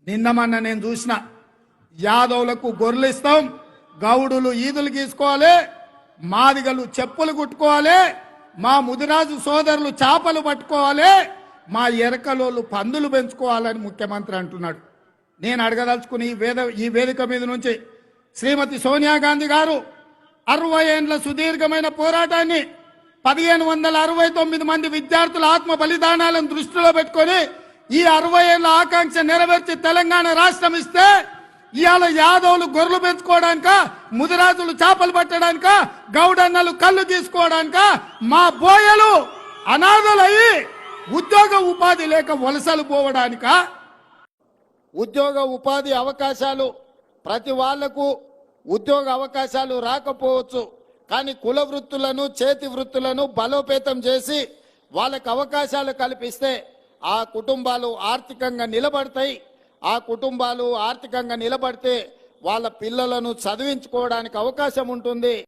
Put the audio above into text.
నిన్నమన్న నేను చూసిన యాదవులకు గొర్రెలు ఇస్తాం, గౌడులు ఈదులు గీసుకోవాలి, మాదిగలు చెప్పులు కుట్టుకోవాలి, మా ముదిరాజు సోదరులు చేపలు పట్టుకోవాలి, మా ఎరకలోళ్ళు పందులు పెంచుకోవాలని ముఖ్యమంత్రి అంటున్నాడు. నేను అడగదలుచుకుని ఈ వేదిక మీద నుంచి శ్రీమతి సోనియా గాంధీ గారు 60 ఏండ్ల సుదీర్ఘమైన పోరాటాన్ని 1569 మంది విద్యార్థుల ఆత్మ బలిదానాలను దృష్టిలో పెట్టుకొని ఈ 60 ఏళ్ల ఆకాంక్ష నెరవేర్చి తెలంగాణ రాష్ట్రం ఇస్తే ఇవాళ యాదవులు గొర్రెలు పెంచుకోవడానిక, ముదిరాజులు చేపలు పట్టడానిక, గౌడన్నలు కళ్ళు తీసుకోవడానిక, మా బోయలు అనాథలయ్యి ఉద్యోగ ఉపాధి లేక వలసలు పోవడానిక? ఉద్యోగ ఉపాధి అవకాశాలు ప్రతి వాళ్లకు ఉద్యోగ అవకాశాలు రాకపోవచ్చు, కానీ కుల వృత్తులను చేతి వృత్తులను బలోపేతం చేసి వాళ్ళకి అవకాశాలు కల్పిస్తే ఆ కుటుంబాలు ఆర్థికంగా నిలబడతాయి. ఆ కుటుంబాలు ఆర్థికంగా నిలబడితే వాళ్ళ పిల్లలను చదివించుకోవడానికి అవకాశం ఉంటుంది.